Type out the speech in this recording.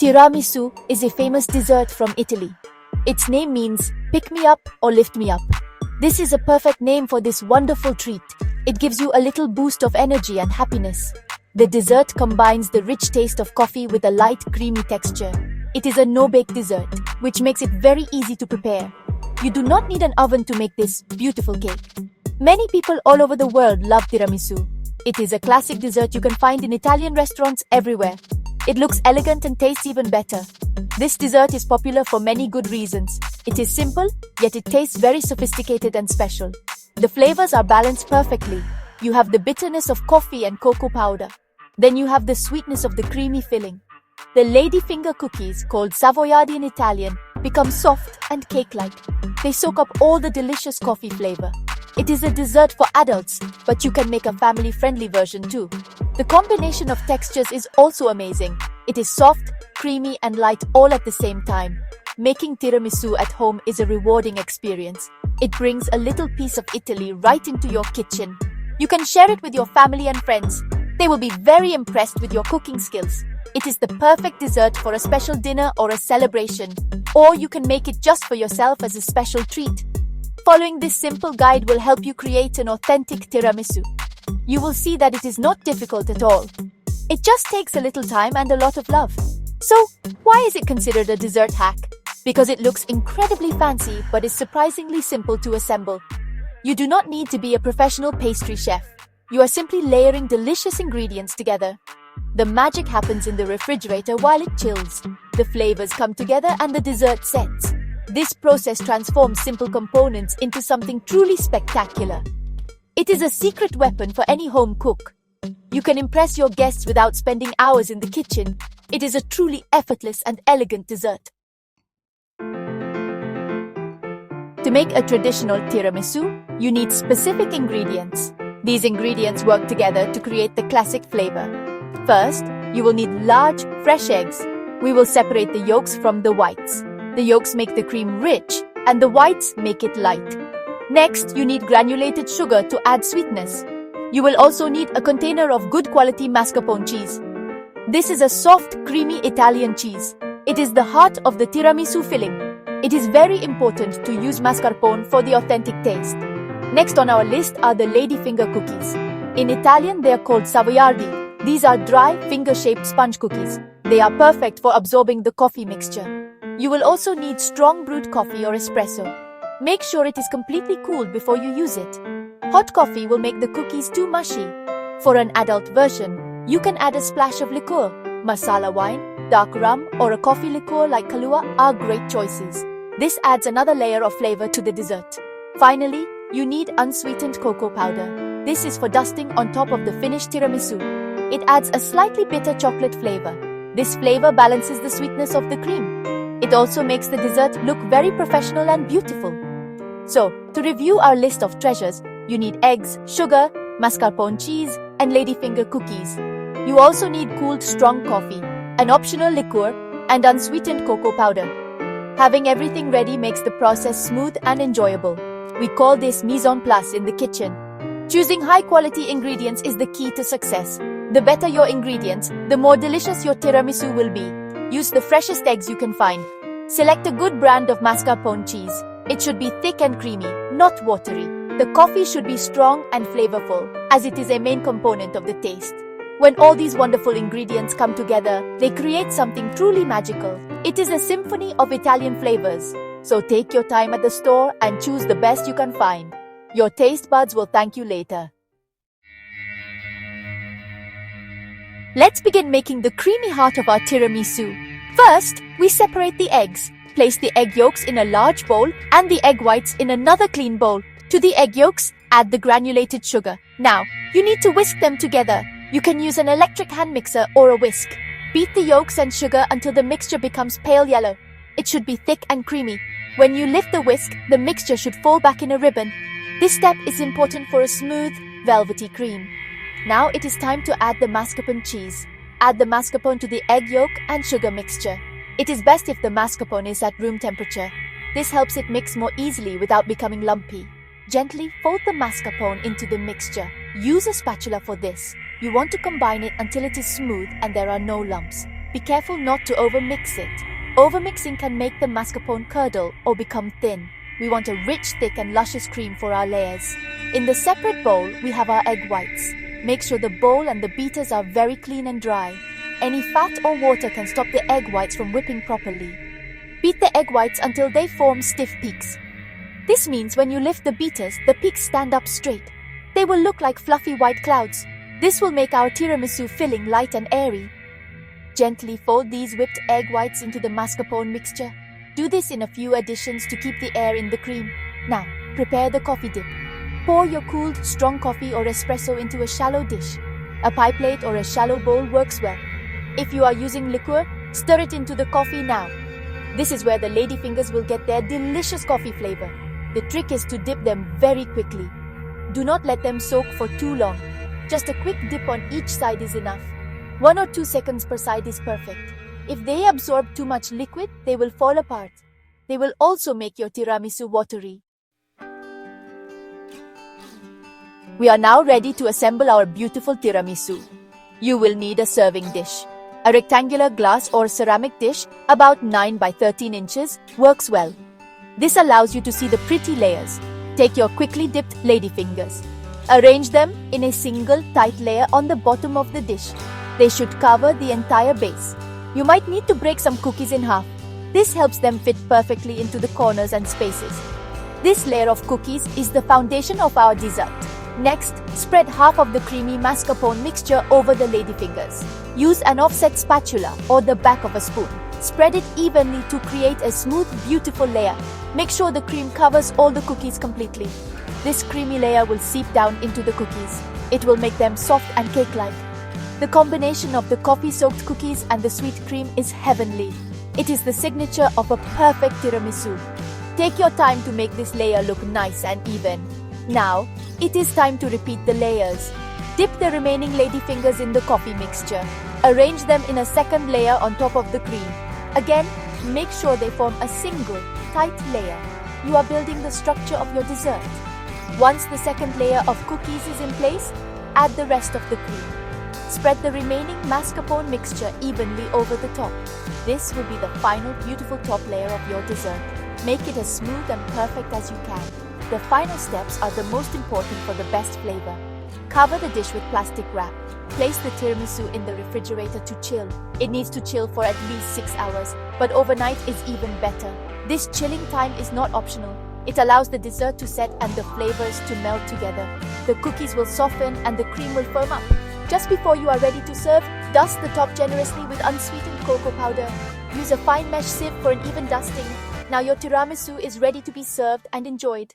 Tiramisu is a famous dessert from Italy. Its name means pick me up or lift me up. This is a perfect name for this wonderful treat. It gives you a little boost of energy and happiness. The dessert combines the rich taste of coffee with a light, creamy texture. It is a no-bake dessert, which makes it very easy to prepare. You do not need an oven to make this beautiful cake. Many people all over the world love tiramisu. It is a classic dessert you can find in Italian restaurants everywhere. It looks elegant and tastes even better. This dessert is popular for many good reasons. It is simple, yet it tastes very sophisticated and special. The flavors are balanced perfectly. You have the bitterness of coffee and cocoa powder. Then you have the sweetness of the creamy filling. The ladyfinger cookies, called savoiardi in Italian, become soft and cake-like. They soak up all the delicious coffee flavor. It is a dessert for adults, but you can make a family-friendly version too. The combination of textures is also amazing. It is soft, creamy and light all at the same time. Making tiramisu at home is a rewarding experience. It brings a little piece of Italy right into your kitchen. You can share it with your family and friends. They will be very impressed with your cooking skills. It is the perfect dessert for a special dinner or a celebration, or you can make it just for yourself as a special treat. Following this simple guide will help you create an authentic tiramisu. You will see that it is not difficult at all. It just takes a little time and a lot of love. So, why is it considered a dessert hack? Because it looks incredibly fancy but is surprisingly simple to assemble. You do not need to be a professional pastry chef. You are simply layering delicious ingredients together. The magic happens in the refrigerator while it chills. The flavors come together and the dessert sets. This process transforms simple components into something truly spectacular. It is a secret weapon for any home cook. You can impress your guests without spending hours in the kitchen. It is a truly effortless and elegant dessert. To make a traditional tiramisu, you need specific ingredients. These ingredients work together to create the classic flavor. First, you will need large, fresh eggs. We will separate the yolks from the whites. The yolks make the cream rich, and the whites make it light. Next, you need granulated sugar to add sweetness. You will also need a container of good quality mascarpone cheese. This is a soft, creamy Italian cheese. It is the heart of the tiramisu filling. It is very important to use mascarpone for the authentic taste. Next on our list are the ladyfinger cookies. In Italian, they are called savoiardi. These are dry, finger-shaped sponge cookies. They are perfect for absorbing the coffee mixture. You will also need strong brewed coffee or espresso. Make sure it is completely cooled before you use it. Hot coffee will make the cookies too mushy. For an adult version, you can add a splash of liqueur. Masala wine, dark rum, or a coffee liqueur like Kahlua are great choices. This adds another layer of flavor to the dessert. Finally, you need unsweetened cocoa powder. This is for dusting on top of the finished tiramisu. It adds a slightly bitter chocolate flavor. This flavor balances the sweetness of the cream. It also makes the dessert look very professional and beautiful. So, to review our list of treasures, you need eggs, sugar, mascarpone cheese, and ladyfinger cookies. You also need cooled strong coffee, an optional liqueur, and unsweetened cocoa powder. Having everything ready makes the process smooth and enjoyable. We call this mise en place in the kitchen. Choosing high-quality ingredients is the key to success. The better your ingredients, the more delicious your tiramisu will be. Use the freshest eggs you can find. Select a good brand of mascarpone cheese. It should be thick and creamy, not watery. The coffee should be strong and flavorful, as it is a main component of the taste. When all these wonderful ingredients come together, they create something truly magical. It is a symphony of Italian flavors. So take your time at the store and choose the best you can find. Your taste buds will thank you later. Let's begin making the creamy heart of our tiramisu. First, we separate the eggs. Place the egg yolks in a large bowl and the egg whites in another clean bowl. To the egg yolks, add the granulated sugar. Now, you need to whisk them together. You can use an electric hand mixer or a whisk. Beat the yolks and sugar until the mixture becomes pale yellow. It should be thick and creamy. When you lift the whisk, the mixture should fall back in a ribbon. This step is important for a smooth, velvety cream. Now it is time to add the mascarpone cheese. Add the mascarpone to the egg yolk and sugar mixture. It is best if the mascarpone is at room temperature. This helps it mix more easily without becoming lumpy. Gently fold the mascarpone into the mixture. Use a spatula for this. You want to combine it until it is smooth and there are no lumps. Be careful not to overmix it. Overmixing can make the mascarpone curdle or become thin. We want a rich, thick and luscious cream for our layers. In the separate bowl, we have our egg whites. Make sure the bowl and the beaters are very clean and dry. Any fat or water can stop the egg whites from whipping properly. Beat the egg whites until they form stiff peaks. This means when you lift the beaters, the peaks stand up straight. They will look like fluffy white clouds. This will make our tiramisu filling light and airy. Gently fold these whipped egg whites into the mascarpone mixture. Do this in a few additions to keep the air in the cream. Now, prepare the coffee dip. Pour your cooled, strong coffee or espresso into a shallow dish. A pie plate or a shallow bowl works well. If you are using liqueur, stir it into the coffee now. This is where the ladyfingers will get their delicious coffee flavor. The trick is to dip them very quickly. Do not let them soak for too long. Just a quick dip on each side is enough. 1 or 2 seconds per side is perfect. If they absorb too much liquid, they will fall apart. They will also make your tiramisu watery. We are now ready to assemble our beautiful tiramisu. You will need a serving dish. A rectangular glass or ceramic dish about 9 by 13 inches works well. This allows you to see the pretty layers. Take your quickly dipped ladyfingers. Arrange them in a single tight layer on the bottom of the dish. They should cover the entire base. You might need to break some cookies in half. This helps them fit perfectly into the corners and spaces. This layer of cookies is the foundation of our dessert. Next, spread half of the creamy mascarpone mixture over the ladyfingers. Use an offset spatula or the back of a spoon. Spread it evenly to create a smooth, beautiful layer. Make sure the cream covers all the cookies completely. This creamy layer will seep down into the cookies. It will make them soft and cake-like. The combination of the coffee-soaked cookies and the sweet cream is heavenly. It is the signature of a perfect tiramisu. Take your time to make this layer look nice and even. Now, it is time to repeat the layers. Dip the remaining ladyfingers in the coffee mixture. Arrange them in a second layer on top of the cream. Again, make sure they form a single, tight layer. You are building the structure of your dessert. Once the second layer of cookies is in place, add the rest of the cream. Spread the remaining mascarpone mixture evenly over the top. This will be the final beautiful top layer of your dessert. Make it as smooth and perfect as you can. The final steps are the most important for the best flavor. Cover the dish with plastic wrap. Place the tiramisu in the refrigerator to chill. It needs to chill for at least 6 hours, but overnight is even better. This chilling time is not optional. It allows the dessert to set and the flavors to melt together. The cookies will soften and the cream will firm up. Just before you are ready to serve, dust the top generously with unsweetened cocoa powder. Use a fine mesh sieve for an even dusting. Now your tiramisu is ready to be served and enjoyed.